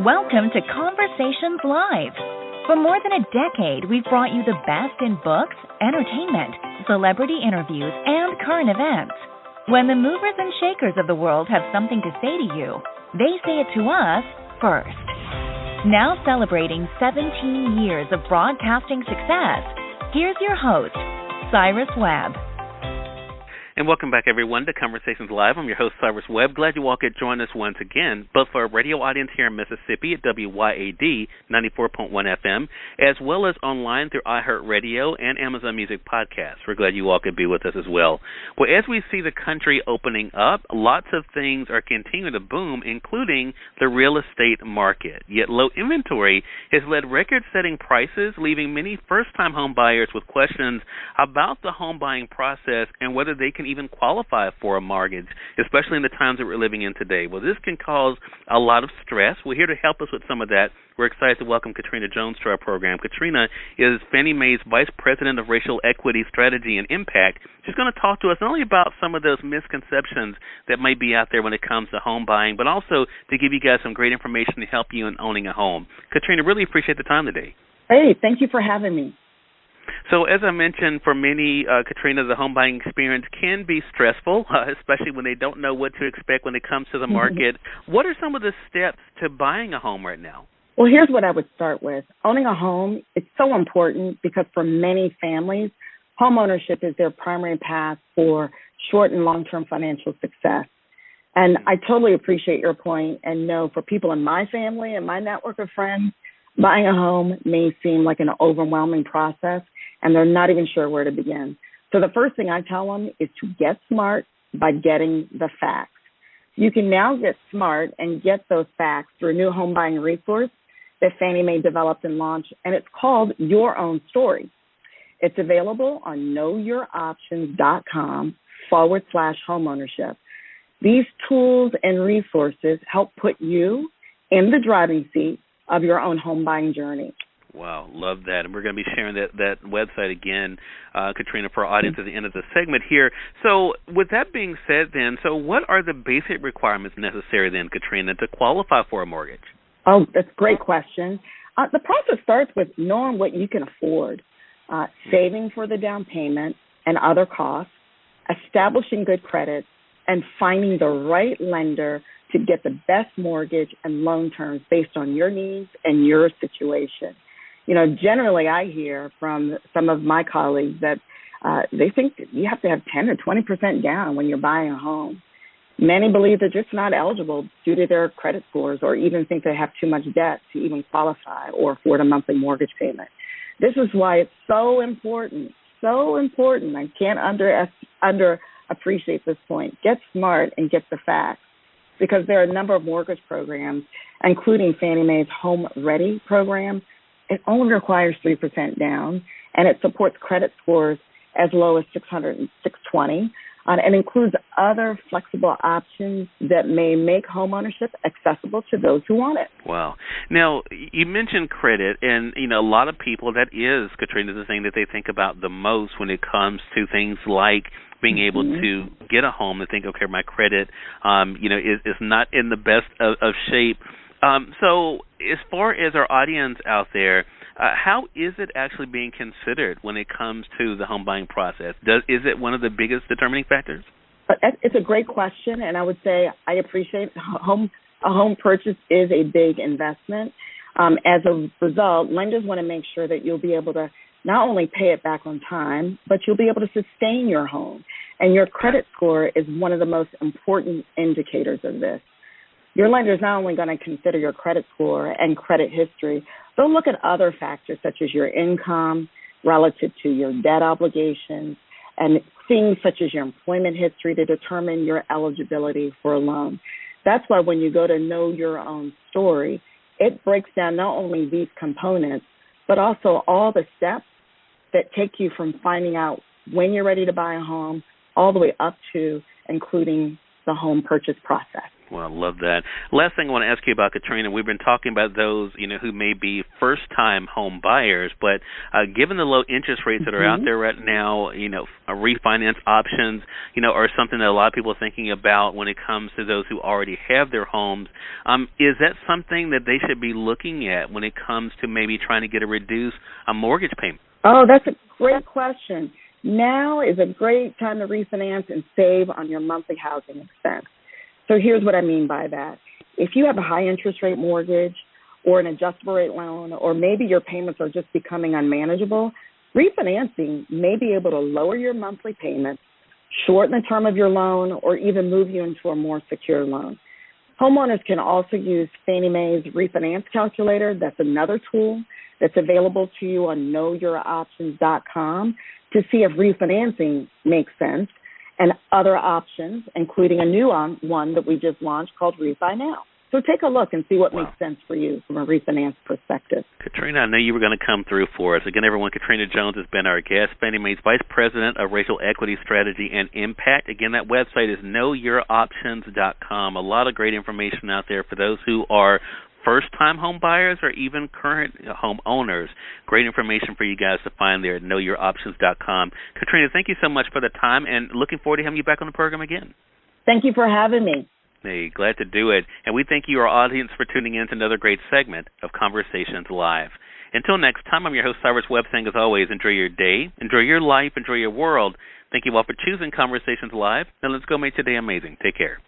Welcome to Conversations Live. For more than a decade, we've brought you the best in books, entertainment, celebrity interviews, and current events. When the movers and shakers of the world have something to say to you, they say it to us first. Now celebrating 17 years of broadcasting success, here's your host, Cyrus Webb. And welcome back, everyone, to Conversations Live. I'm your host, Cyrus Webb. Glad you all could join us once again, both for our radio audience here in Mississippi at WYAD 94.1 FM, as well as online through iHeartRadio and Amazon Music Podcasts. We're glad you all could be with us as well. Well, as we see the country opening up, lots of things are continuing to boom, including the real estate market. Yet low inventory has led record-setting prices, leaving many first-time home buyers with questions about the home buying process and whether they can even qualify for a mortgage, especially in the times that we're living in today. Well, this can cause a lot of stress. We're here to help us with some of that. We're excited to welcome Katrina Jones to our program. Katrina is Fannie Mae's Vice President of Racial Equity Strategy and Impact. She's going to talk to us not only about some of those misconceptions that might be out there when it comes to home buying, but also to give you guys some great information to help you in owning a home. Katrina, really appreciate the time today. Hey, thank you for having me. So as I mentioned, for many, Katrina, the home buying experience can be stressful, especially when they don't know what to expect when it comes to the market. What are some of the steps to buying a home right now? Well, here's what I would start with. Owning a home is so important because for many families, home ownership is their primary path for short and long-term financial success. And I totally appreciate your point and know for people in my family and my network of friends, buying a home may seem like an overwhelming process, and they're not even sure where to begin. So the first thing I tell them is to get smart by getting the facts. You can now get smart and get those facts through a new home buying resource that Fannie Mae developed and launched, and it's called Your Own Story. It's available on knowyouroptions.com/homeownership. These tools and resources help put you in the driving seat of your own home buying journey. Wow, love that. And we're going to be sharing that website again, Katrina, for our audience at the end of the segment here. So with that being said then, so what are the basic requirements necessary then, Katrina, to qualify for a mortgage? Oh, that's a great question. The process starts with knowing what you can afford, saving for the down payment and other costs, establishing good credit, and finding the right lender to get the best mortgage and loan terms based on your needs and your situation. You know, generally I hear from some of my colleagues that they think you have to have 10 or 20% down when you're buying a home. Many believe they're just not eligible due to their credit scores or even think they have too much debt to even qualify or afford a monthly mortgage payment. This is why it's so important. I can't underappreciate this point. Get smart and get the facts, because there are a number of mortgage programs, including Fannie Mae's Home Ready program. It only requires 3% down, and it supports credit scores as low as 600 and 620, and includes other flexible options that may make homeownership accessible to those who want it. Wow. Now, you mentioned credit, and, you know, a lot of people, that is, Katrina, the thing that they think about the most when it comes to things like being able to get a home. They think, okay, my credit, is not in the best of shape. So as far as our audience out there, how is it actually being considered when it comes to the home buying process? Is it one of the biggest determining factors? It's a great question, and I would say I appreciate a home purchase is a big investment. As a result, lenders want to make sure that you'll be able to not only pay it back on time, but you'll be able to sustain your home. And your credit score is one of the most important indicators of this. Your lender is not only going to consider your credit score and credit history, they'll look at other factors such as your income relative to your debt obligations and things such as your employment history to determine your eligibility for a loan. That's why when you go to Know Your Own Story, it breaks down not only these components, but also all the steps that take you from finding out when you're ready to buy a home all the way up to including the home purchase process. Well, I love that. Last thing I want to ask you about, Katrina, we've been talking about those, who may be first-time home buyers, but given the low interest rates that are out there right now, refinance options, are something that a lot of people are thinking about when it comes to those who already have their homes. Is that something that they should be looking at when it comes to maybe trying to get a reduced mortgage payment? Oh, that's a great question. Now is a great time to refinance and save on your monthly housing expense. So here's what I mean by that. If you have a high interest rate mortgage or an adjustable rate loan, or maybe your payments are just becoming unmanageable, refinancing may be able to lower your monthly payments, shorten the term of your loan, or even move you into a more secure loan. Homeowners can also use Fannie Mae's refinance calculator. That's another tool that's available to you on knowyouroptions.com to see if refinancing makes sense, and other options, including a new one that we just launched called Refi Now. So take a look and see what makes sense for you from a refinance perspective. Katrina, I knew you were going to come through for us. Again, everyone, Katrina Jones has been our guest, Fannie Mae's Vice President of Racial Equity Strategy and Impact. Again, that website is knowyouroptions.com. A lot of great information out there for those who are first-time home buyers or even current home owners. Great information for you guys to find there at knowyouroptions.com. Katrina, thank you so much for the time, and looking forward to having you back on the program again. Thank you for having me. Hey, glad to do it. And we thank you, our audience, for tuning in to another great segment of Conversations Live. Until next time, I'm your host, Cyrus Webb, saying as always, enjoy your day, enjoy your life, enjoy your world. Thank you all for choosing Conversations Live. Now let's go make today amazing. Take care.